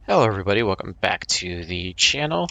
Hello everybody, welcome back to the channel.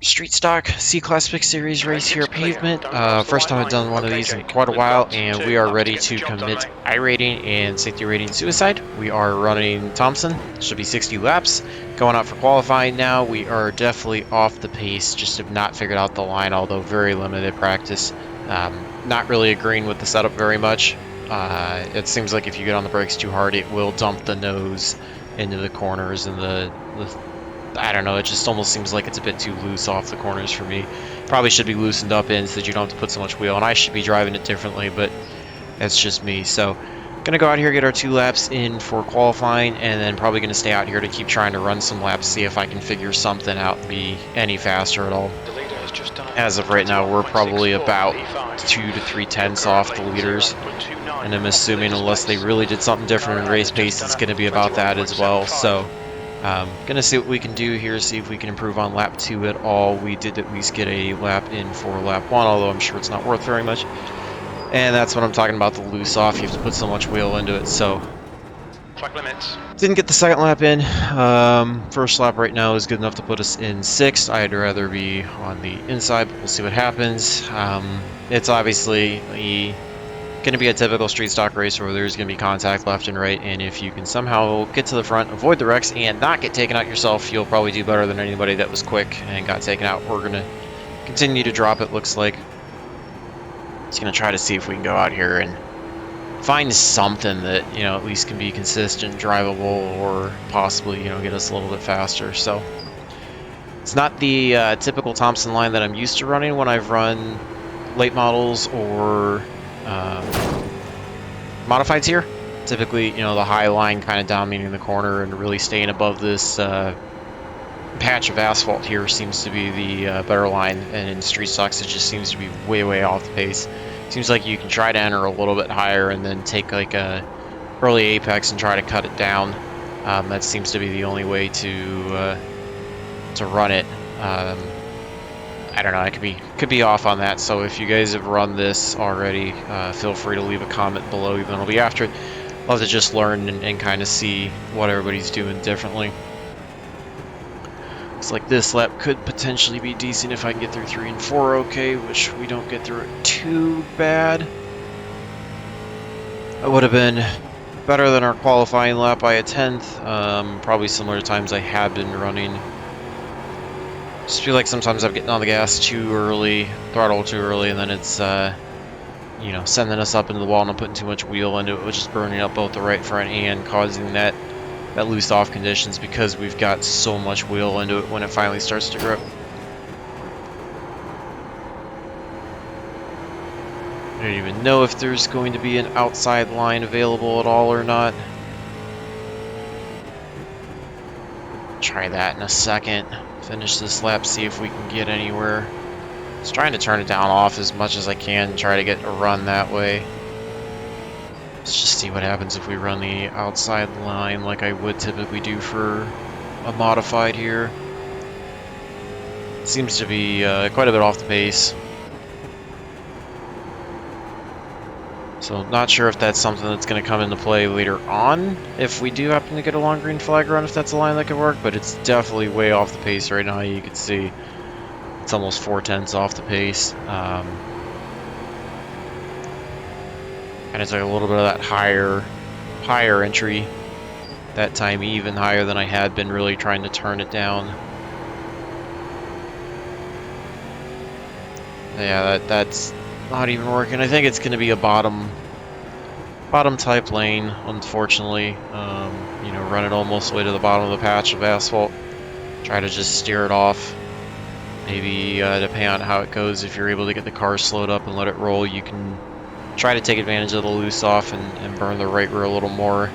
Street Stock C-Class Pick Series race here at Pavement. First time I've done one of these in quite a while, and we are ready to commit iRating and safety rating suicide. We are running Thompson, should be 60 laps. Going out for qualifying now. We are definitely off the pace, just have not figured out the line, although very limited practice. Not really agreeing with the setup very much. It seems like if you get on the brakes too hard, it will dump the nose into the corners and I don't know, it just almost seems like it's a bit too loose off the corners for me. Probably should be loosened up in so that you don't have to put so much wheel, and I should be driving it differently, but that's just me. So gonna go out here, get our 2 laps in for qualifying, and then probably gonna stay out here to keep trying to run some laps, see if I can figure something out and be any faster at all. As of right now, we're probably about 2 to 3 tenths off the leaders, and I'm assuming unless they really did something different in race pace, it's going to be about that as well. So gonna see what we can do here, see if we can improve on lap 2 at all. We did at least get a lap in for lap 1, although I'm sure it's not worth very much. And that's what I'm talking about, the loose off. You have to put so much wheel into it. So track limits. Didn't get the second lap in. First lap right now is good enough to put us in 6th. I'd rather be on the inside, but we'll see what happens. It's obviously going to be a typical street stock race where there's going to be contact left and right, and if you can somehow get to the front, avoid the wrecks, and not get taken out yourself, you'll probably do better than anybody that was quick and got taken out. We're going to continue to drop it, looks like. Just going to try to see if we can go out here and find something that, you know, at least can be consistent, drivable, or possibly, you know, get us a little bit faster. So it's not the typical Thompson line that I'm used to running when I've run late models or modifieds here. Typically, you know, the high line kind of dominating the corner and really staying above this patch of asphalt here seems to be the better line, and in street stocks it just seems to be way off the pace. Seems like you can try to enter a little bit higher and then take like a early apex and try to cut it down. That seems to be the only way to run it. I don't know, I could be off on that, so if you guys have run this already, feel free to leave a comment below, even though it'll be after it. Love to just learn and kind of see what everybody's doing differently. Looks like this lap could potentially be decent if I can get through 3 and 4 okay, which we don't get through it too bad. That would have been better than our qualifying lap by a 10th, probably similar to times I have been running. Just feel like sometimes I'm getting on the gas too early, throttle too early, and then it's, you know, sending us up into the wall and I'm putting too much wheel into it, which is burning up both the right front and causing that loose off conditions because we've got so much wheel into it when it finally starts to grip. I don't even know if there's going to be an outside line available at all or not. Try that in a second. Finish this lap, see if we can get anywhere. Just trying to turn it down off as much as I can, try to get a run that way. Let's just see what happens if we run the outside line like I would typically do for a modified here. Seems to be quite a bit off the pace. So not sure if that's something that's going to come into play later on if we do happen to get a long green flag run, if that's a line that could work, but it's definitely way off the pace right now. You can see it's almost 4 tenths off the pace. And it's like a little bit of that higher entry that time, even higher than I had been really trying to turn it down. Yeah, that's not even working. I think it's going to be a bottom type lane, unfortunately. You know, run it almost way to the bottom of the patch of asphalt. Try to just steer it off. Maybe depending on how it goes, if you're able to get the car slowed up and let it roll, you can try to take advantage of the loose off and burn the right rear a little more.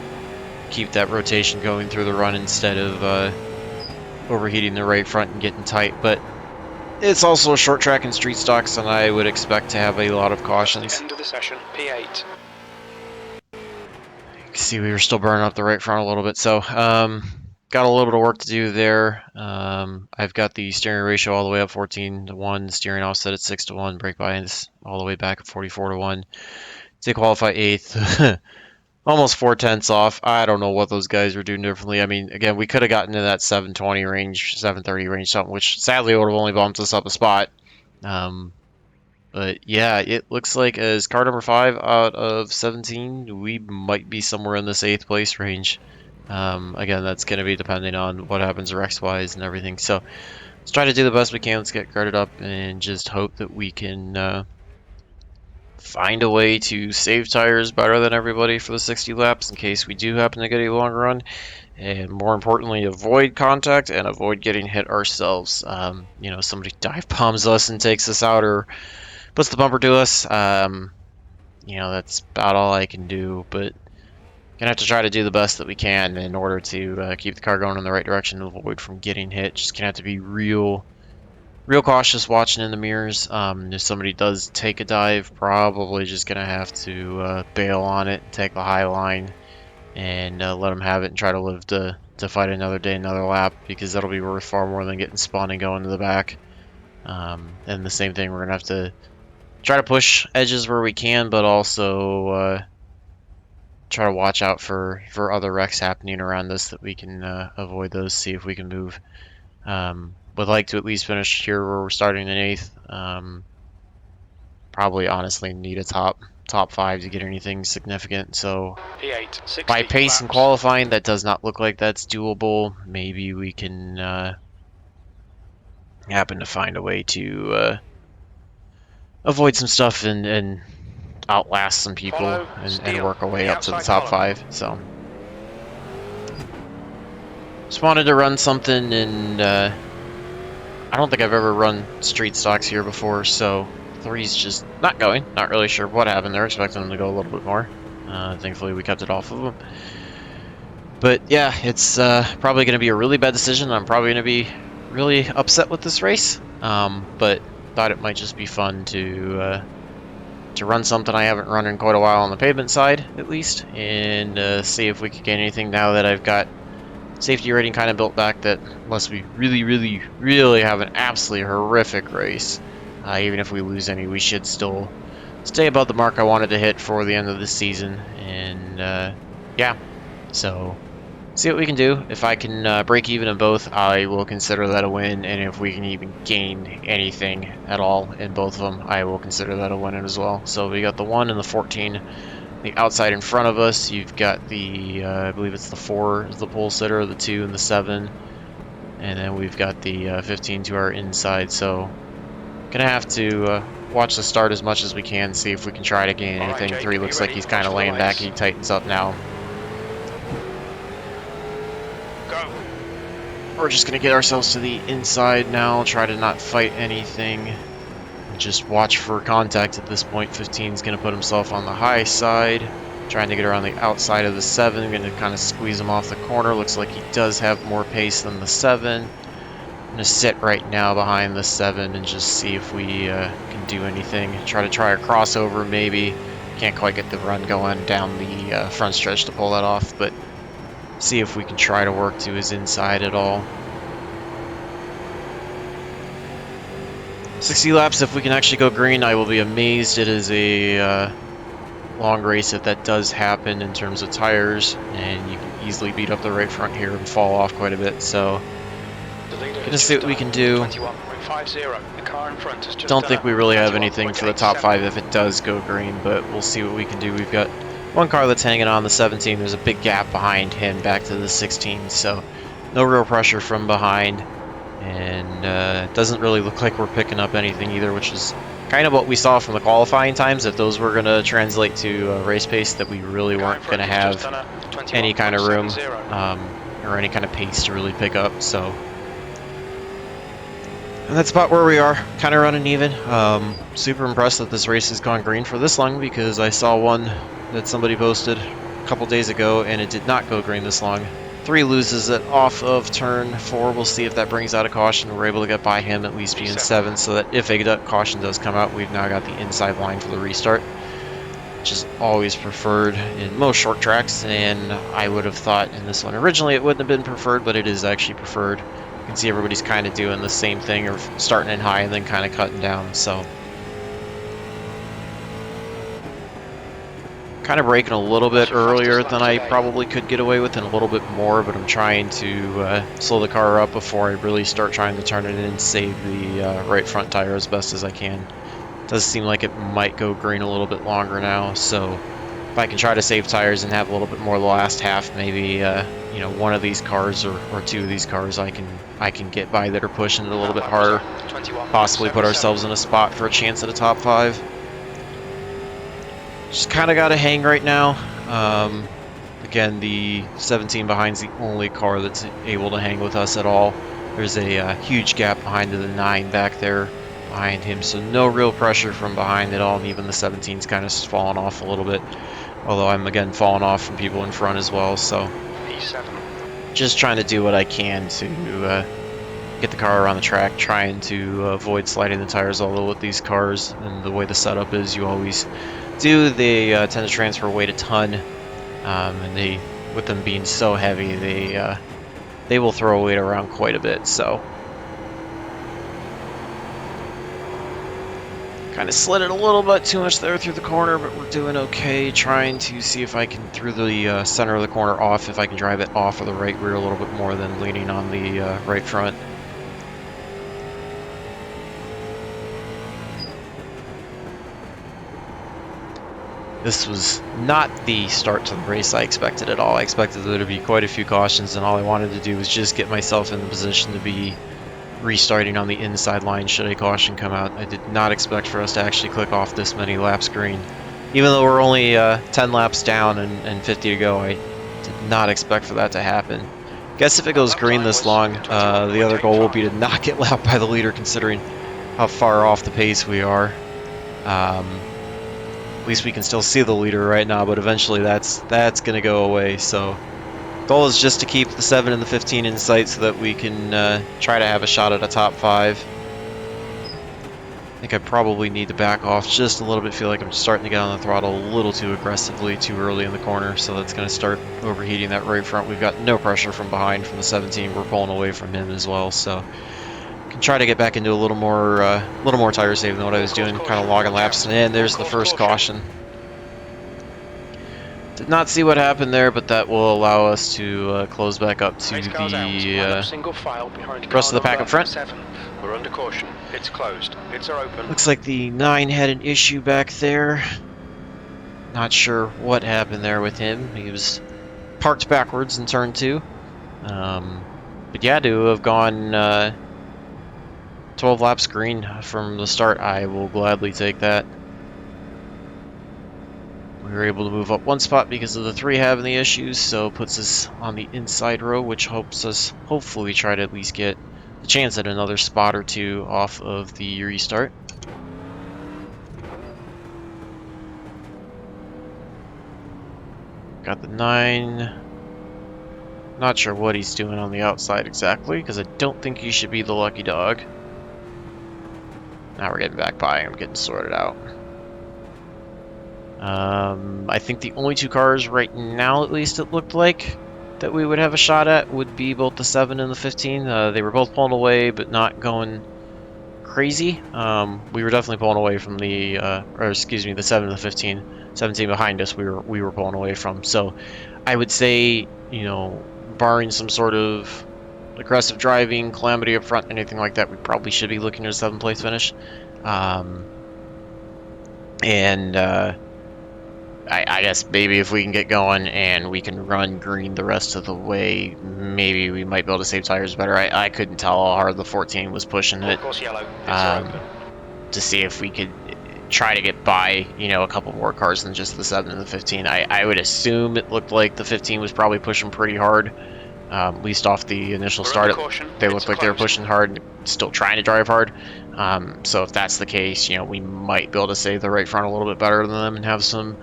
Keep that rotation going through the run instead of overheating the right front and getting tight. But it's also a short track in street stocks, and I would expect to have a lot of cautions. End of the session, P8. You can see we were still burning up the right front a little bit, so got a little bit of work to do there. I've got the steering ratio all the way up 14-1, steering offset at 6-1, brake bias all the way back at 44-1. To qualify 8th. almost 4/10 off. I don't know what those guys were doing differently. I mean, again, we could have gotten to that 720 range, 730 range, something, which sadly would have only bumped us up a spot. Um, but yeah, it looks like as car number 5 out of 17, we might be somewhere in this 8th place range. Again, that's going to be depending on what happens Rex-wise and everything. So let's try to do the best we can. Let's get guarded up and just hope that we can find a way to save tires better than everybody for the 60 laps in case we do happen to get a long run. And more importantly, avoid contact and avoid getting hit ourselves. You know, somebody dive bombs us and takes us out or puts the bumper to us. You know, that's about all I can do, but gonna have to try to do the best that we can in order to keep the car going in the right direction and avoid from getting hit. Just gonna have to be real cautious watching in the mirrors. If somebody does take a dive, probably just gonna have to bail on it, take the high line, and let them have it and try to live to fight another day, another lap, because that'll be worth far more than getting spun and going to the back. And the same thing, we're gonna have to try to push edges where we can, but also try to watch out for other wrecks happening around us that we can avoid those, see if we can move. Would like to at least finish here where we're starting in 8th. Probably honestly need a top 5 to get anything significant. So P8, by 60 pace and laps. qualifying, that does not look like that's doable. Maybe we can happen to find a way to avoid some stuff and outlast some people Follow, and steal, work our way the up to the outside top column. 5. So just wanted to run something, and I don't think I've ever run street stocks here before, so 3's just not going. Not really sure what happened there. Expecting them to go a little bit more. Thankfully, we kept it off of them. But yeah, it's probably going to be a really bad decision. I'm probably going to be really upset with this race. But thought it might just be fun to run something I haven't run in quite a while on the pavement side, at least, and see if we could get anything now that I've got safety rating kind of built back, that unless we really have an absolutely horrific race, even if we lose any, we should still stay above the mark I wanted to hit for the end of the season. And yeah, so see what we can do. If I can break even in both, I will consider that a win, and if we can even gain anything at all in both of them, I will consider that a win as well. So we got the 1 and the 14. The outside in front of us, you've got the, I believe it's the 4 is the pole sitter, the 2 and the 7, and then we've got the 15 to our inside. So gonna have to watch the start as much as we can, see if we can try to gain All right, anything. Jake, 3 are looks you like ready? he's kind of Watch the laying back. lights. He tightens up now. Go. We're just gonna get ourselves to the inside now, try to not fight anything. Just watch for contact at this point. 15's going to put himself on the high side, trying to get around the outside of the 7. Going to kind of squeeze him off the corner. Looks like he does have more pace than the 7. I'm going to sit right now behind the 7 and just see if we can do anything. Try a crossover maybe. Can't quite get the run going down the front stretch to pull that off, but see if we can try to work to his inside at all. 60 laps, if we can actually go green, I will be amazed. It is a long race if that does happen in terms of tires, and you can easily beat up the right front here and fall off quite a bit. So, gonna see what we can do. 21.50. The car in front has just Don't done think a we really have anything for the top 21.87. 5 if it does go green, but we'll see what we can do. We've got one car that's hanging on the 17. There's a big gap behind him back to the 16, so no real pressure from behind. And it doesn't really look like we're picking up anything either, which is kind of what we saw from the qualifying times. If those were going to translate to race pace, that we really weren't going to have any kind of room or any kind of pace to really pick up. So, and that's about where we are, kind of running even. Super impressed that this race has gone green for this long, because I saw one that somebody posted a couple days ago and it did not go green this long. 3 loses it off of turn 4. We'll see if that brings out a caution. We're able to get by him, at least being 7, so that if a caution does come out, we've now got the inside line for the restart, which is always preferred in most short tracks, and I would have thought in this one originally it wouldn't have been preferred, but it is actually preferred. You can see everybody's kind of doing the same thing, or starting in high and then kind of cutting down, so kind of braking a little bit earlier than I probably could get away with, and a little bit more, but I'm trying to slow the car up before I really start trying to turn it in and save the right front tire as best as I can. Does seem like it might go green a little bit longer now, so if I can try to save tires and have a little bit more the last half, maybe you know, one of these cars or two of these cars I can get by that are pushing it a little bit harder, possibly put ourselves in a spot for a chance at a top 5. Just kind of got to hang right now. Again, the 17 behind's the only car that's able to hang with us at all. There's a huge gap behind the 9 back there behind him, so no real pressure from behind at all, and even the 17's kind of falling off a little bit. Although I'm again falling off from people in front as well, so P7. just trying to do what I can to get the car around the track, trying to avoid sliding the tires, although with these cars and the way the setup is, you always do. They tend to transfer weight a ton, and they, with them being so heavy, they will throw weight around quite a bit, so kind of slid it a little bit too much there through the corner, but we're doing okay. Trying to see if I can, through the center of the corner off, if I can drive it off of the right rear a little bit more than leaning on the right front. This was not the start to the race I expected at all. I expected there to be quite a few cautions, and all I wanted to do was just get myself in the position to be restarting on the inside line should a caution come out. I did not expect for us to actually click off this many laps green. Even though we're only 10 laps down and 50 to go, I did not expect for that to happen. Guess if it goes green this long, the other goal will be to not get lapped by the leader, considering how far off the pace we are. At least we can still see the leader right now, but eventually that's going to go away. So goal is just to keep the 7 and the 15 in sight so that we can try to have a shot at a top 5. I think I probably need to back off just a little bit. Feel like I'm starting to get on the throttle a little too aggressively too early in the corner, so that's going to start overheating that right front. We've got no pressure from behind from the 17. We're pulling away from him as well, so can try to get back into a little more tire save than what I was doing, kind of logging laps. And there's the first caution. Did not see what happened there, but that will allow us to close back up to the rest of the pack up front. We're under caution. It's closed. It's open. Looks like the 9 had an issue back there. Not sure what happened there with him. He was parked backwards in turn 2. But yeah, to have gone 12 laps green from the start, I will gladly take that. We were able to move up one spot because of the 3 having the issues, so puts us on the inside row, which helps us hopefully try to at least get a chance at another spot or 2 off of the restart. Got the 9. Not sure what he's doing on the outside exactly, because I don't think he should be the lucky dog. Now we're getting back by him, getting sorted out. I think the only 2 cars right now, at least it looked like, that we would have a shot at would be both the 7 and the 15. They were both pulling away, but not going crazy. We were definitely pulling away from the, the 7 and the 15. 17 behind us, we were pulling away from. So I would say, you know, barring some sort of aggressive driving, calamity up front, anything like that, we probably should be looking at a 7th place finish. I guess maybe if we can get going and we can run green the rest of the way, maybe we might be able to save tires better. I couldn't tell how hard the 14 was pushing it, to see if we could try to get by, you know, a couple more cars than just the 7 and the 15. I would assume it looked like the 15 was probably pushing pretty hard. At least off the initial start, they looked like they were pushing hard, still trying to drive hard. So if that's the case, you know, we might be able to save the right front a little bit better than them and have some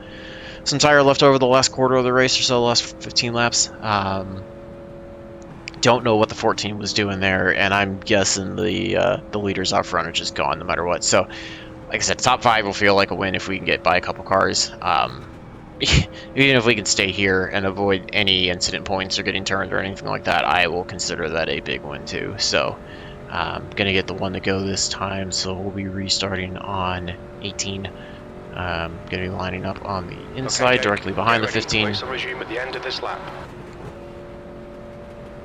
tire left over the last quarter of the race or so, the last 15 laps. Don't know what the 14 was doing there, and I'm guessing the leaders out front are just gone no matter what. So, like I said, top 5 will feel like a win if we can get by a couple cars. Even if we can stay here and avoid any incident points or getting turned or anything like that, I will consider that a big win too. So I'm gonna get the 1 to go this time, so we'll be restarting on 18. Going to be lining up on the inside, directly behind the 15. Race will resume at the end of this lap.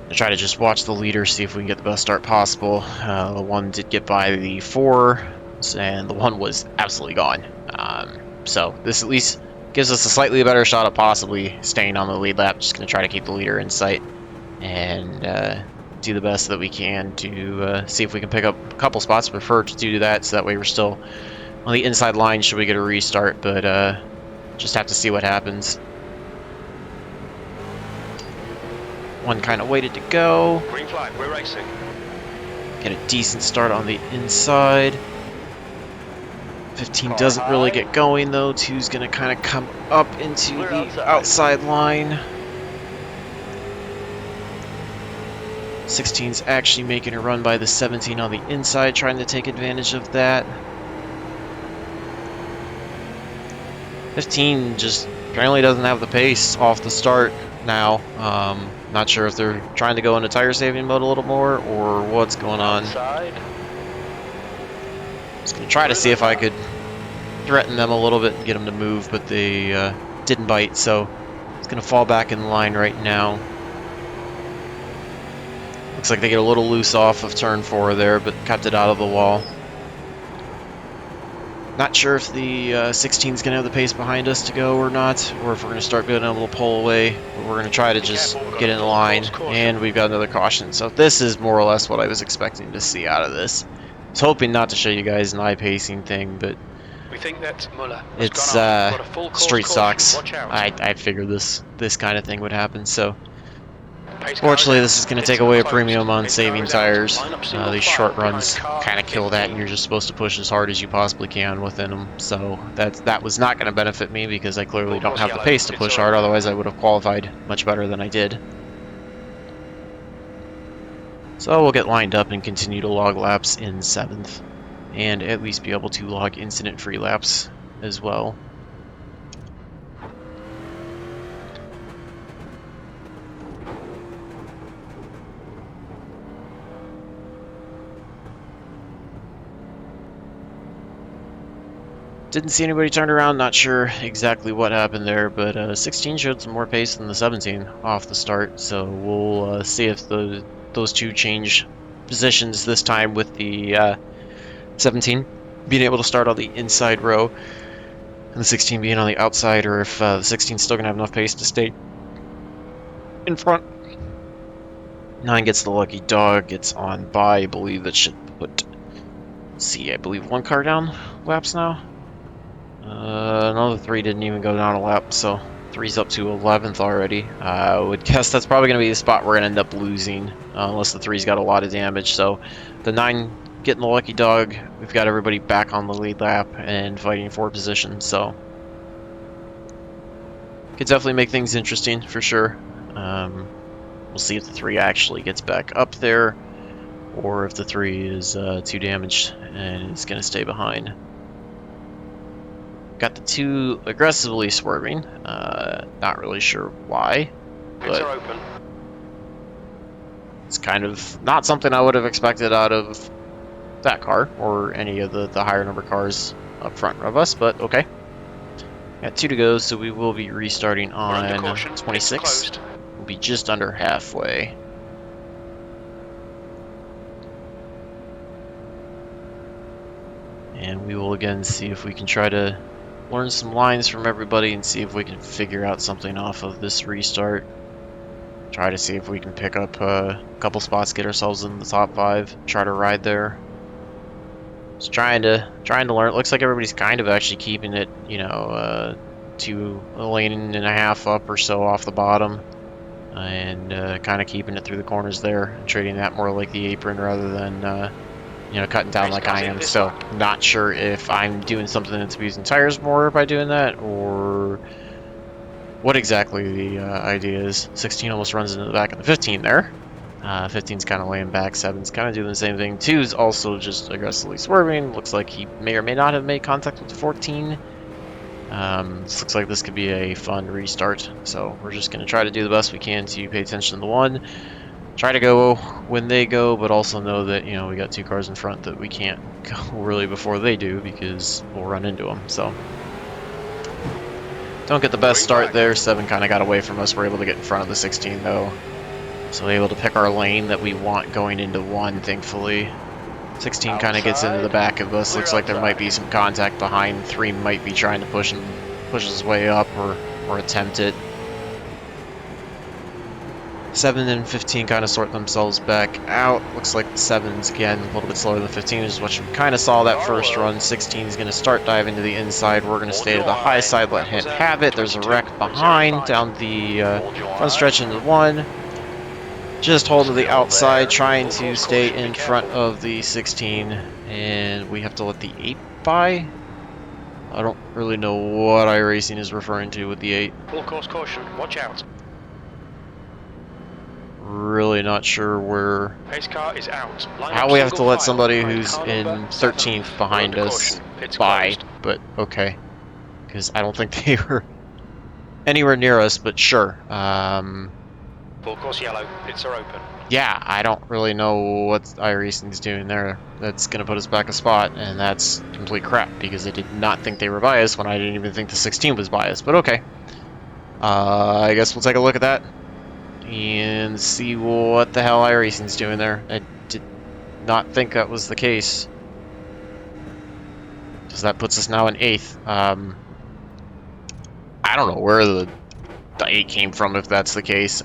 To try to just watch the leader, see if we can get the best start possible. The one did get by the 4, and the one was absolutely gone. So this at least gives us a slightly better shot at possibly staying on the lead lap. Just going to try to keep the leader in sight and do the best that we can to see if we can pick up a couple spots. Prefer to do that, so that way we're still on the inside line should we get a restart, but just have to see what happens. One kind of waited to go. Green flag, we're racing. Get a decent start on the inside. 15 doesn't really get going though. 2's going to kind of come up into the outside line. 16's actually making a run by the 17 on the inside, trying to take advantage of that. 15 just apparently doesn't have the pace off the start now. Not sure if they're trying to go into tire saving mode a little more or what's going on. Just gonna try to see if I could threaten them a little bit and get them to move, but they didn't bite, so it's gonna fall back in line right now. Looks like they get a little loose off of turn 4 there, but kept it out of the wall. Not sure if the 16's going to have the pace behind us to go or not, or if we're going to start being able to pull away. But we're going to try to just get in the line, and we've got another caution. So this is more or less what I was expecting to see out of this. I was hoping not to show you guys an eye-pacing thing, but we think that it's street stocks. I figured this kind of thing would happen, so fortunately this is going to take away a premium on saving tires. These short runs kind of kill that, and you're just supposed to push as hard as you possibly can within them, so that was not going to benefit me because I clearly don't have the pace to push hard, otherwise I would have qualified much better than I did. So we'll get lined up and continue to log laps in 7th, and at least be able to log incident-free laps as well. Didn't see anybody turned around, not sure exactly what happened there, but 16 showed some more pace than the 17 off the start, so we'll see if those two change positions this time, with the 17 being able to start on the inside row and the 16 being on the outside, or if the 16 is still going to have enough pace to stay in front. 9 gets the lucky dog, gets on by, I believe that should put, let's see, I believe 1 car down laps now. Another 3 didn't even go down a lap, so 3's up to 11th already. I would guess that's probably going to be the spot we're going to end up losing, unless the 3's got a lot of damage. So the 9 getting the lucky dog, we've got everybody back on the lead lap and fighting for position, so could definitely make things interesting for sure. We'll see if the 3 actually gets back up there, or if the 3 is too damaged and is going to stay behind. Got the 2 aggressively swerving, not really sure why, but it's kind of not something I would have expected out of that car or any of the higher number cars up front of us, but okay. Got 2 to go, so we will be restarting on 26. We'll be just under halfway. And we will again see if we can try to learn some lines from everybody and see if we can figure out something off of this restart. Try to see if we can pick up a couple spots, get ourselves in the top 5, try to ride there. Just trying to learn. It looks like everybody's kind of actually keeping it, you know, to a lane and a half up or so off the bottom, and kind of keeping it through the corners there, and treating that more like the apron rather than you know, cutting down like I am. So not sure if I'm doing something that's abusing tires more by doing that, or what exactly the idea is. 16 almost runs into the back of the 15 there. 15's kind of laying back, 7's kind of doing the same thing. 2's also just aggressively swerving. Looks like he may or may not have made contact with the 14. This looks like this could be a fun restart, so we're just going to try to do the best we can to pay attention to the 1. Try to go when they go, but also know that, you know, we got 2 cars in front that we can't go really before they do, because we'll run into them. So Don't get the best start there. 7 kind of got away from us. We're able to get in front of the 16 though. So we're able to pick our lane that we want going into 1, thankfully. 16 kind of gets into the back of us. Looks like there might be some contact behind. 3 might be trying to push his way up or attempt it. 7 and 15 kind of sort themselves back out. Looks like the 7's again a little bit slower than 15, is what you kind of saw that first run. 16 is going to start diving to the inside. We're going to stay to the high side, let him have it. There's a wreck behind down the front stretch into 1. Just hold to the outside, trying to stay in front of the 16, and we have to let the 8 by. I don't really know what iRacing is referring to with the 8. Full course caution, watch out. Really not sure where Pace car is out. how we have to let somebody who's in 13th behind us by, but okay, because I don't think they were anywhere near us, but sure. Full course yellow, pits are open. Yeah, I don't really know what iRacing's doing there. That's going to put us back a spot, and that's complete crap, because I did not think they were biased when I didn't even think the 16 was biased, but okay. I guess we'll take a look at that and see what the hell iRacing's doing there. I did not think that was the case. So that puts us now in 8th. I don't know where the 8 came from, if that's the case.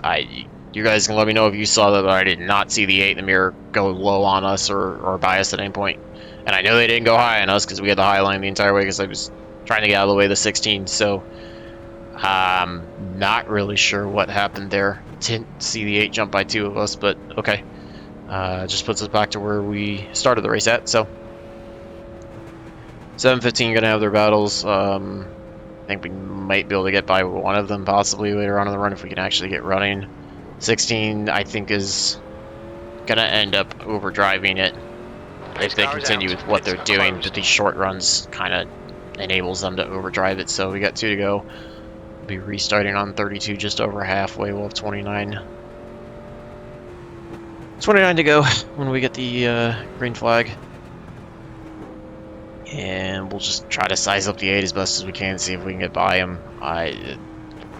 You guys can let me know if you saw that, but I did not see the 8 in the mirror go low on us or bias at any point. And I know they didn't go high on us because we had the high line the entire way because I was trying to get out of the way of the 16. So, not really sure what happened there. Didn't see the 8 jump by 2 of us, but okay. Just puts us back to where we started the race at. So, 7-15 going to have their battles. I think we might be able to get by one of them possibly later on in the run if we can actually get running. 16, I think, is going to end up overdriving it if they continue with what they're doing. But these short runs kind of enables them to overdrive it. So we got 2 to go. We'll be restarting on 32, just over halfway. We'll have 29. 29 to go when we get the green flag. And we'll just try to size up the 8 as best as we can, see if we can get by them.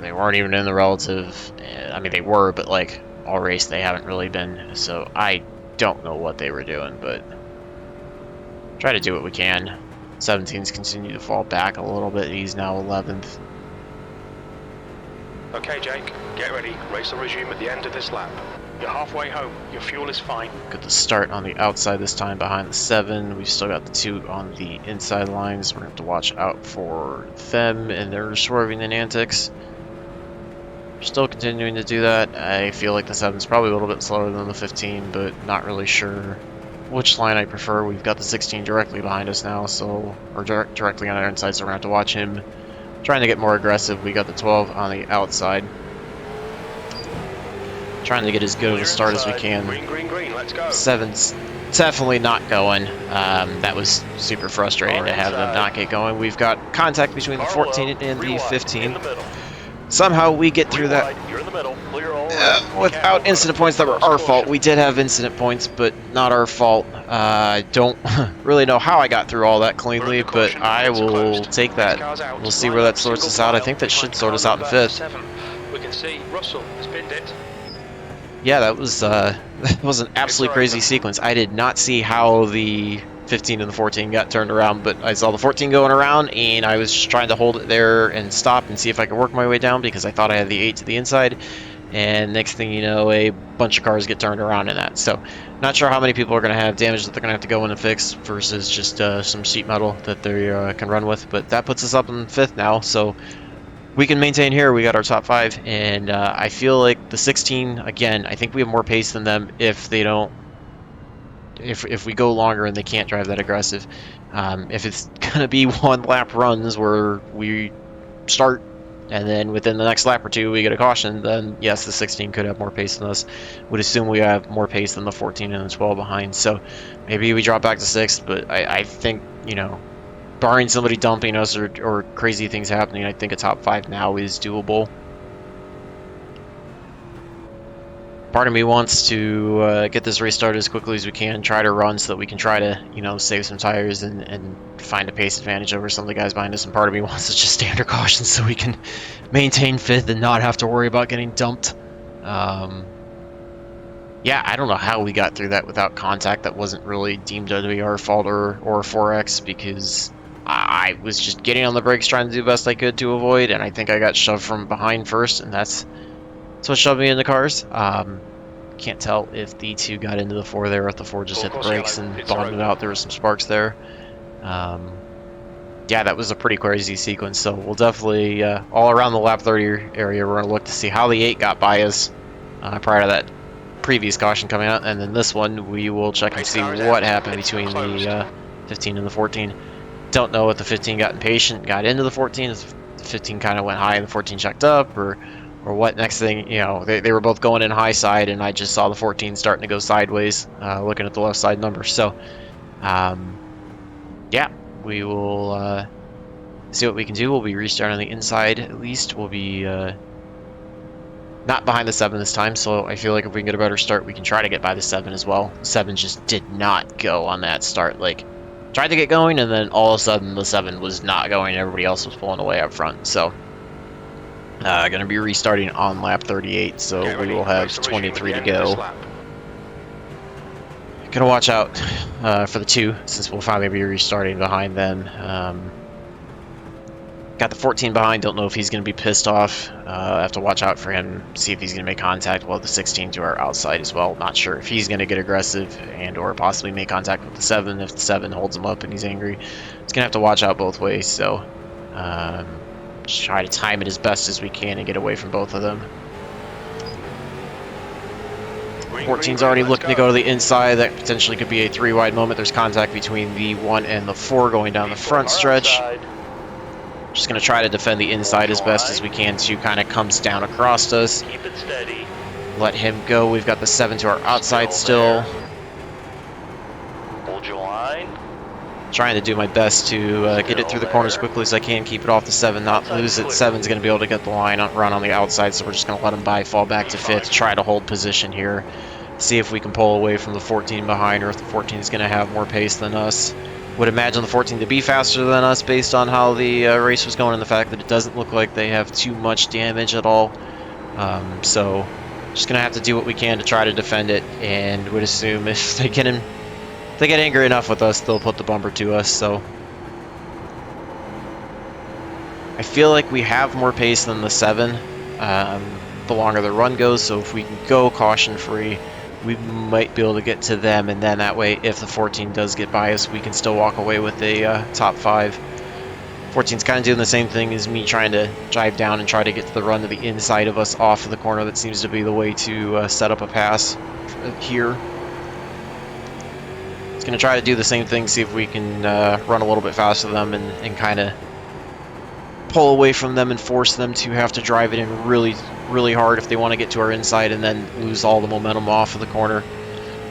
They weren't even in the relative. I mean, they were, but like all race, they haven't really been. So I don't know what they were doing, but try to do what we can. 17's continue to fall back a little bit. He's now 11th. Okay, Jake, get ready. Race will resume at the end of this lap. You're halfway home. Your fuel is fine. Good to start on the outside this time behind the 7. We've still got the 2 on the inside lines. We're going to have to watch out for them and their swerving and antics. We're still continuing to do that. I feel like the 7's probably a little bit slower than the 15, but not really sure which line I prefer. We've got the 16 directly behind us now, so or directly on our inside, so we're going to have to watch him trying to get more aggressive. We got the 12 on the outside. Trying to get as good of a start as we can. Green, let's go. 7's definitely not going. That was super frustrating to have them not get going. We've got contact between the 14 and the 15. Somehow we get through that without incident points that were our fault. We did have incident points, but not our fault. I don't really know how I got through all that cleanly, but I will take that. We'll see where that sorts us out. I think that should sort us out in 5th. We can see Russell has pinned it. Yeah, that was an absolutely crazy sequence. I did not see how the 15 and the 14 got turned around, but I saw the 14 going around, and I was just trying to hold it there and stop and see if I could work my way down because I thought I had the 8 to the inside. And next thing you know, a bunch of cars get turned around in that. So, not sure how many people are going to have damage that they're going to have to go in and fix versus just some sheet metal that they can run with. But that puts us up in 5th now, so we can maintain here. We got our top 5, and I feel like the 16, again, I think we have more pace than them if they don't, if we go longer and they can't drive that aggressive. If it's going to be 1 lap runs where we start and then within the next lap or 2 we get a caution, then yes, the 16 could have more pace than us. Would assume we have more pace than the 14 and the 12 behind, so maybe we drop back to 6th, but I think, you know, barring somebody dumping us or crazy things happening, I think a top 5 now is doable. Part of me wants to get this race started as quickly as we can, try to run so that we can try to, you know, save some tires and find a pace advantage over some of the guys behind us. And part of me wants to just stay under caution so we can maintain fifth and not have to worry about getting dumped. Yeah, I don't know how we got through that without contact. That wasn't really deemed to be our fault or 4X, because I was just getting on the brakes trying to do the best I could to avoid, and I think I got shoved from behind first, and that's what shoved me in the cars. Can't tell if the 2 got into the 4 there, or if the 4 just hit the brakes and bottomed out. There were some sparks there. Yeah, that was a pretty crazy sequence, so we'll definitely, all around the lap 30 area, we're going to look to see how the 8 got by us prior to that previous caution coming out, and then this one we will check and see what happened between the 15 and the 14. Don't know if the 15 got impatient, got into the 14, if the 15 kind of went high and the 14 checked up, or what. Next thing, you know, they were both going in high side, and I just saw the 14 starting to go sideways, looking at the left side number. So, yeah, we will see what we can do. We'll be restarting on the inside, at least. We'll be not behind the 7 this time, so I feel like if we can get a better start, we can try to get by the 7 as well. 7 just did not go on that start. Like, tried to get going, and then all of a sudden the 7 was not going, and everybody else was pulling away up front. So, going to be restarting on lap 38, so we will have 23 to go. Going to watch out for the 2, since we'll finally be restarting behind them. Got the 14 behind, don't know if he's going to be pissed off. I have to watch out for him, see if he's going to make contact. Well, the 16 to our outside as well. Not sure if he's going to get aggressive and or possibly make contact with the 7 if the 7 holds him up and he's angry. He's going to have to watch out both ways, so just try to time it as best as we can and get away from both of them. 14's already looking to go to the inside. That potentially could be a 3-wide moment. There's contact between the 1 and the 4 going down the front stretch. Just going to try to defend the inside as best as we can. 2 kind of comes down across us. Keep it steady. Let him go. We've got the 7 to our outside still. Hold your line. Trying to do my best to get it through the corner as quickly as I can. Keep it off the 7, not lose it. 7's going to be able to get the line, run on the outside, so we're just going to let him by, fall back to 5th. Try to hold position here. See if we can pull away from the 14 behind, or if the 14 is going to have more pace than us. Would imagine the 14 to be faster than us based on how the race was going and the fact that it doesn't look like they have too much damage at all. So just gonna have to do what we can to try to defend it, and would assume if they get angry enough with us, they'll put the bumper to us. So I feel like we have more pace than the 7 the longer the run goes, so if we can go caution free, we might be able to get to them, and then that way, if the 14 does get by us, we can still walk away with a top 5. 14's kind of doing the same thing as me, trying to drive down and try to get to the run to the inside of us off of the corner. That seems to be the way to set up a pass here. It's going to try to do the same thing, see if we can run a little bit faster than them and kind of pull away from them and force them to have to drive it in really, really hard if they want to get to our inside and then lose all the momentum off of the corner.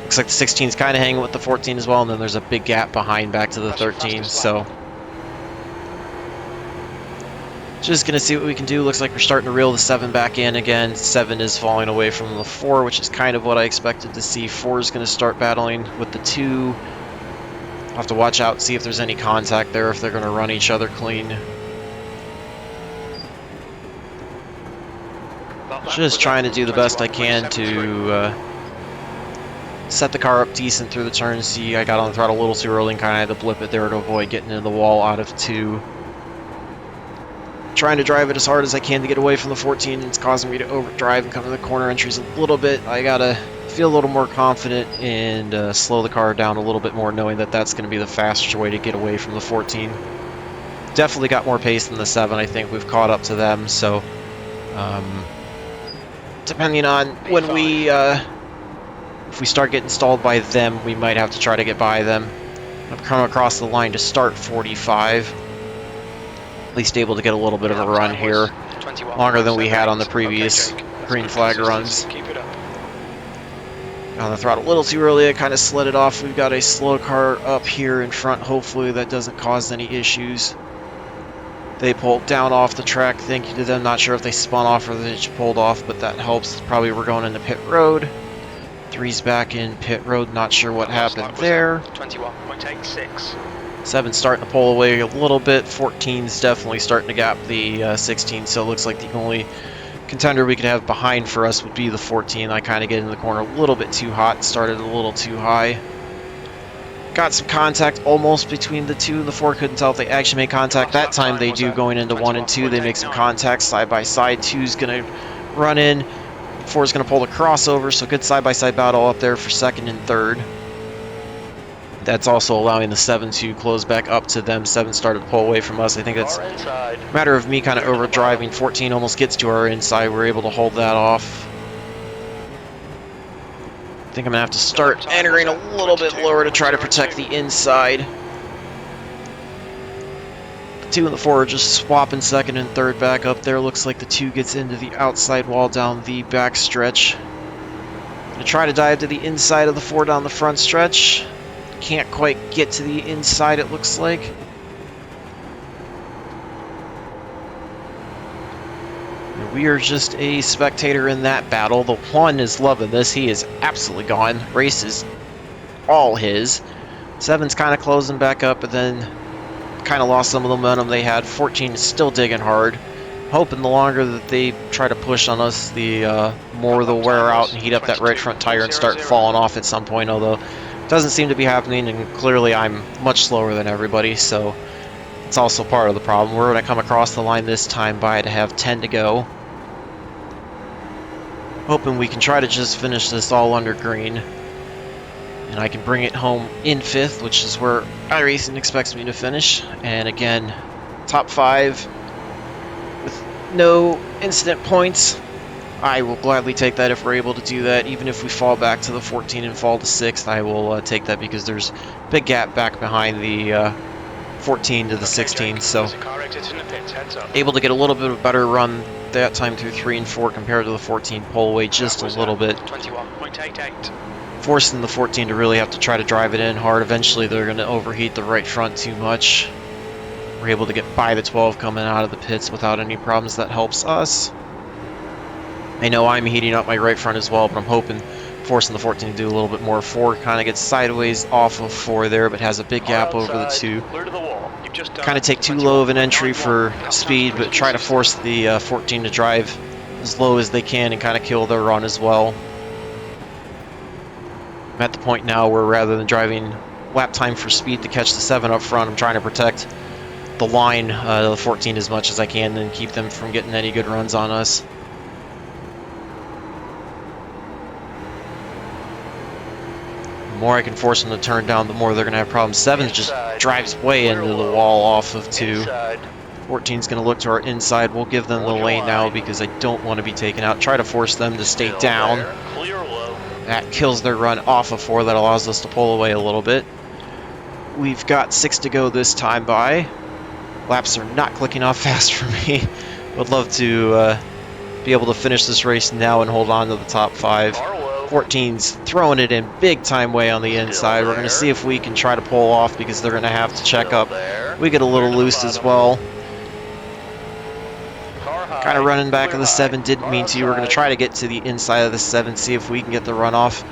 Looks like the 16's kind of hanging with the 14 as well, and then there's a big gap behind back to the 13, so just going to see what we can do. Looks like we're starting to reel the 7 back in again. 7 is falling away from the 4, which is kind of what I expected to see. 4 is going to start battling with the 2. I'll have to watch out, see if there's any contact there, if they're going to run each other clean. Just trying to do the best I can to set the car up decent through the turn. See, I got on the throttle a little too early and kind of had to blip it there to avoid getting into the wall out of 2. Trying to drive it as hard as I can to get away from the 14. It's causing me to overdrive and come to the corner entries a little bit. I gotta feel a little more confident and slow the car down a little bit more, knowing that that's going to be the fastest way to get away from the 14. Definitely got more pace than the 7. I think we've caught up to them, so depending on when we if we start getting stalled by them, we might have to try to get by them. I've come across the line to start 45. At least able to get a little bit of a run here, longer than we had on the previous green flag runs. On the throttle a little too early, I kind of slid it off. We've got a slow car up here in front. Hopefully that doesn't cause any issues. They pulled down off the track. Thank you to them. Not sure if they spun off or they just pulled off, but that helps. Probably we're going into pit road. 3's back in pit road. Not sure what happened there. 21.86. 7's starting to pull away a little bit. 14's definitely starting to gap the 16, so it looks like the only contender we could have behind for us would be the 14. I kind of get in the corner a little bit too hot. Started a little too high. Got some contact almost between the 2 and the 4. Couldn't tell if they actually made contact. That time they do. Going into 1 and 2, they make some contact side by side. 2's going to run in. 4's going to pull the crossover, so good side-by-side battle up there for 2nd and 3rd. That's also allowing the 7 to close back up to them. 7 started to pull away from us. I think it's a matter of me kind of overdriving. 14 almost gets to our inside. We're able to hold that off. I think I'm going to have to start entering a little bit lower to try to protect the inside. The 2 and the 4 are just swapping 2nd and 3rd back up there. Looks like the 2 gets into the outside wall down the back stretch. Going to try to dive to the inside of the 4 down the front stretch. Can't quite get to the inside, it looks like. We are just a spectator in that battle. The 1 is loving this. He is absolutely gone. Race is all his. 7's kind of closing back up, but then kind of lost some of the momentum they had. 14 is still digging hard. Hoping the longer that they try to push on us, the more they'll wear out and heat up that right front tire and start falling off at some point, although it doesn't seem to be happening, and clearly I'm much slower than everybody, so it's also part of the problem. We're going to come across the line this time by to have 10 to go. Hoping we can try to just finish this all under green. And I can bring it home in 5th, which is where iRacing expects me to finish. And again, top 5 with no incident points. I will gladly take that if we're able to do that. Even if we fall back to the 14 and fall to 6th, I will take that because there's a big gap back behind the 14 to the 16. So able to get a little bit of a better run that time through 3 and 4 compared to the 14. Pull away just a little bit. 21.88. Forcing the 14 to really have to try to drive it in hard. Eventually they're going to overheat the right front too much. We're able to get by the 12 coming out of the pits without any problems. That helps us. I know I'm heating up my right front as well, but I'm hoping forcing the 14 to do a little bit more. 4 kind of gets sideways off of 4 there, but has a big gap over the 2. Kind of take too low of an entry for speed, but try to force the 14 to drive as low as they can and kind of kill their run as well. I'm at the point now where rather than driving lap time for speed to catch the 7 up front, I'm trying to protect the line, the 14 as much as I can and keep them from getting any good runs on us. The more I can force them to turn down, the more they're going to have problems. 7 just drives way into the wall off of 2. 14's going to look to our inside. We'll give them the lane now because I don't want to be taken out. Try to force them to stay down. That kills their run off of 4. That allows us to pull away a little bit. We've got 6 to go this time by. Laps are not clicking off fast for me. Would love to be able to finish this race now and hold on to the top 5. 14's throwing it in big time way on the inside. We're going to see if we can try to pull off because they're going to have to check up. We get a little loose as well. Kind of running back of the 7, didn't mean to. We're going to try to get to the inside of the 7, see if we can get the run off.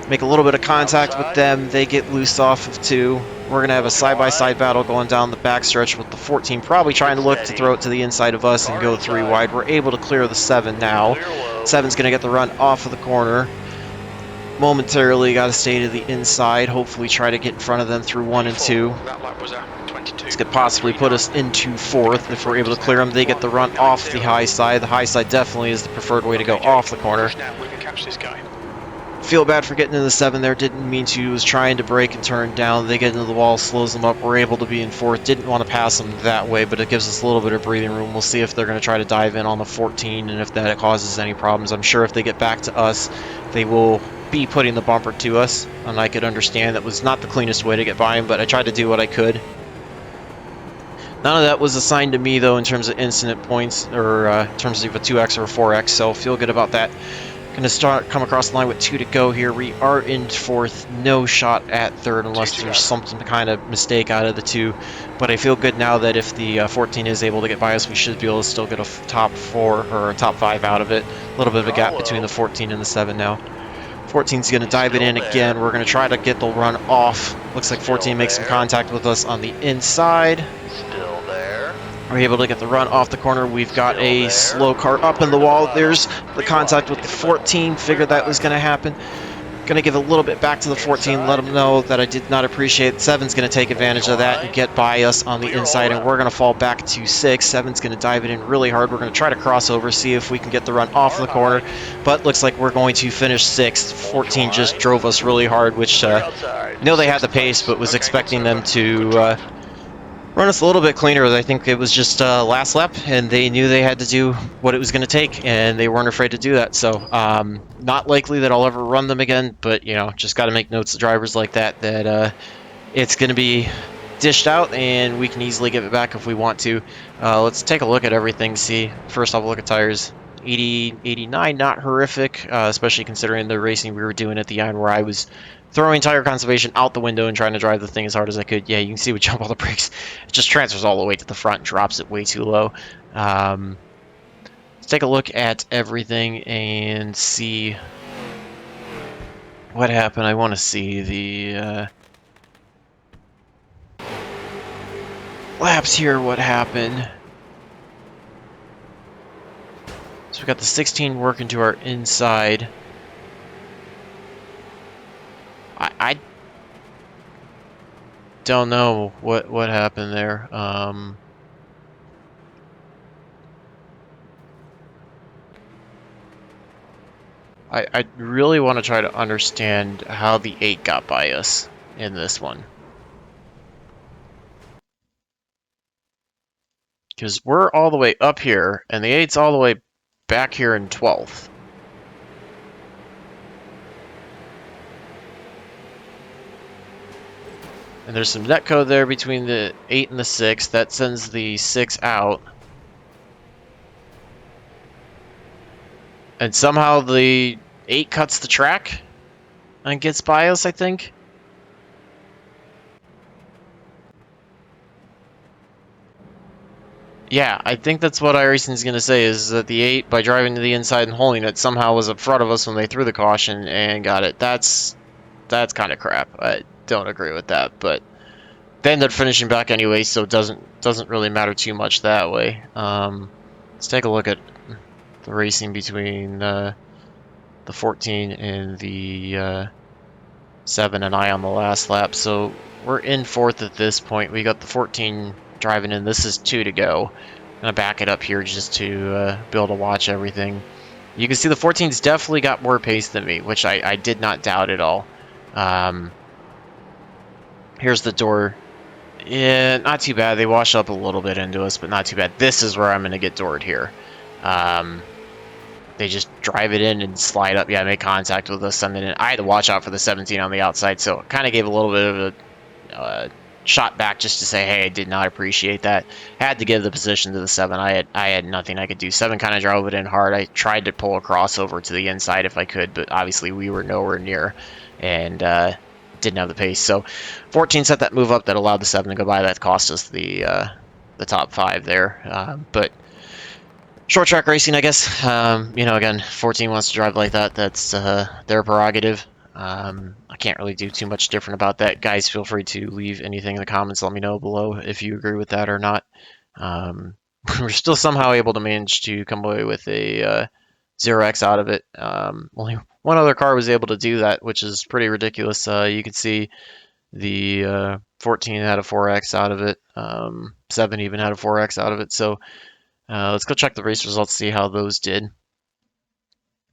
Make a little bit of contact with them. They get loose off of 2. We're going to have a side-by-side battle going down the backstretch with the 14 probably trying to look to throw it to the inside of us and go 3 wide. We're able to clear the 7 now. 7's going to get the run off of the corner. Momentarily got to stay to the inside. Hopefully try to get in front of them through 1 and 2. This could possibly put us into 4th if we're able to clear them. They get the run off the high side. The high side definitely is the preferred way to go off the corner. Feel bad for getting into the 7 there. Didn't mean to. Was trying to brake and turn down. They get into the wall, slows them up. We're able to be in 4th. Didn't want to pass them that way, but it gives us a little bit of breathing room. We'll see if they're going to try to dive in on the 14 and if that causes any problems. I'm sure if they get back to us, they will be putting the bumper to us, and I could understand that was not the cleanest way to get by him, but I tried to do what I could. None of that was assigned to me, though, in terms of incident points, or in terms of a 2x or a 4x, so feel good about that. Going to come across the line with 2 to go here. We are in 4th, no shot at 3rd unless there's some kind of mistake out of the 2. But I feel good now that if the 14 is able to get by us, we should be able to still get a top 4 or a top 5 out of it. A little bit of a gap between the 14 and the 7 now. 14's going to dive it in again. We're going to try to get the run off. Looks like 14 makes some contact with us on the inside. Still there. We're able to get the run off the corner. We've got a slow car up in the wall. There's the contact with the 14. Figured that was going to happen. Going to give a little bit back to the 14. Let them know that I did not appreciate it. 7's going to take advantage of that and get by us on the inside. And we're going to fall back to 6. 7's going to dive it in really hard. We're going to try to cross over, see if we can get the run off the corner. But looks like we're going to finish 6th. 14 just drove us really hard, which know they had the pace, but was expecting them to run us a little bit cleaner. I think it was just last lap, and they knew they had to do what it was going to take, and they weren't afraid to do that. So, not likely that I'll ever run them again, but, you know, just got to make notes to drivers like that, that it's going to be dished out, and we can easily give it back if we want to. Let's take a look at everything, see. First off, look at tires. 80, 89, not horrific, especially considering the racing we were doing at the end where I was throwing tire conservation out the window and trying to drive the thing as hard as I could. Yeah, you can see we jump all the brakes. It just transfers all the way to the front and drops it way too low. Let's take a look at everything and see what happened. I want to see the laps here, what happened. So we got the 16 working to our inside. I don't know what happened there. I really want to try to understand how the 8 got by us in this one. Because we're all the way up here, and the 8's all the way back here in 12th. And there's some netcode there between the 8 and the 6. That sends the 6 out. And somehow the 8 cuts the track and gets by us, I think. Yeah, I think that's what iRacing's going to say, is that the 8, by driving to the inside and holding it, somehow was up front of us when they threw the caution and got it. That's kind of crap. I don't agree with that, but they ended up finishing back anyway, so it doesn't really matter too much that way. Let's take a look at the racing between the 14 and the 7 and I on the last lap. So we're in 4th at this point. We got the 14 driving in. This is 2 to go. I'm gonna back it up here just to be able to watch everything. You can see the 14's definitely got more pace than me, which I did not doubt at all. Here's the door. Yeah, not too bad. They wash up a little bit into us, but not too bad. This is where I'm going to get doored here. They just drive it in and slide up. Yeah, make contact with us. And then I had to watch out for the 17 on the outside, so it kind of gave a little bit of a shot back just to say, hey, I did not appreciate that. Had to give the position to the 7. I had nothing I could do. 7 kind of drove it in hard. I tried to pull a crossover to the inside if I could, but obviously we were nowhere near, and didn't have the pace. So 14 set that move up that allowed the 7 to go by. That cost us the top 5 there. But short track racing, I guess. You know, again, 14 wants to drive like that. That's their prerogative. I can't really do too much different about that. Guys, feel free to leave anything in the comments. Let me know below if you agree with that or not. We're still somehow able to manage to come away with a 0x out of it. Only one other car was able to do that, which is pretty ridiculous. You can see the 14 had a 4x out of it. 7 even had a 4x out of it. So let's go check the race results, see how those did.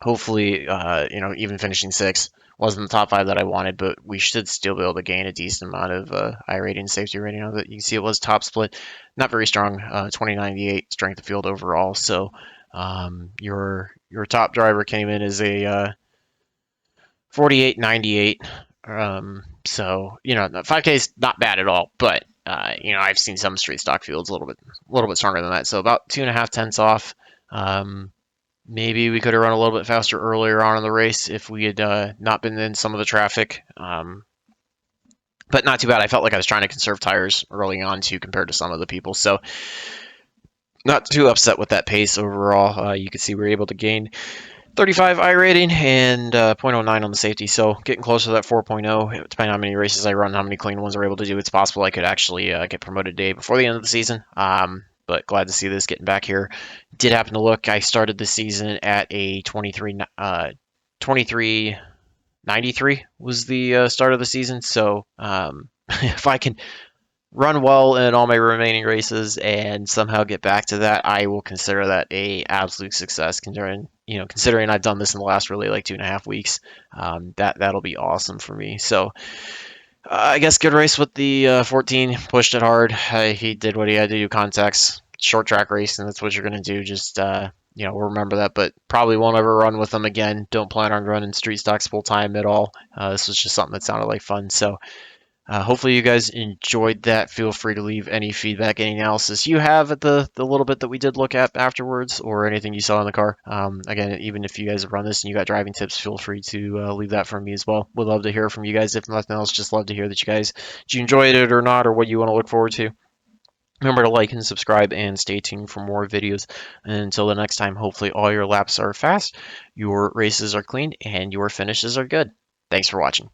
Hopefully, you know, even finishing 6 wasn't the top 5 that I wanted, but we should still be able to gain a decent amount of iRating, safety rating out of it. You can see it was top split, not very strong, 2098 strength of field overall. So your top driver came in as a 4898. So you know, 5K is not bad at all, but you know, I've seen some street stock fields a little bit stronger than that. So about 2.5 tenths off. Maybe we could have run a little bit faster earlier on in the race if we had not been in some of the traffic. But not too bad. I felt like I was trying to conserve tires early on too, compared to some of the people. So not too upset with that pace overall. You can see we were able to gain 35 I rating and 0.09 on the safety. So getting close to that 4.0. Depending on how many races I run, how many clean ones we're able to do, it's possible I could actually get promoted today before the end of the season. But glad to see this getting back here. Did happen to look. I started the season at a 2393 was the start of the season. So if I can run well in all my remaining races and somehow get back to that, I will consider that a absolute success. Considering I've done this in the last really like 2.5 weeks, that'll be awesome for me. So I guess good race with the 14. Pushed it hard. He did what he had to do. Contacts, short track race, and that's what you're gonna do. Just we'll remember that, but probably won't ever run with them again. Don't plan on running street stocks full time at all. This was just something that sounded like fun. So hopefully you guys enjoyed that. Feel free to leave any feedback, any analysis you have at the little bit that we did look at afterwards, or anything you saw in the car. Again, even if you guys have run this and you got driving tips, feel free to leave that from me as well. Would love to hear from you guys. If nothing else, just love to hear that did you enjoyed it or not, or what you want to look forward to. Remember to like and subscribe and stay tuned for more videos. And until the next time, hopefully all your laps are fast, your races are clean, and your finishes are good. Thanks for watching.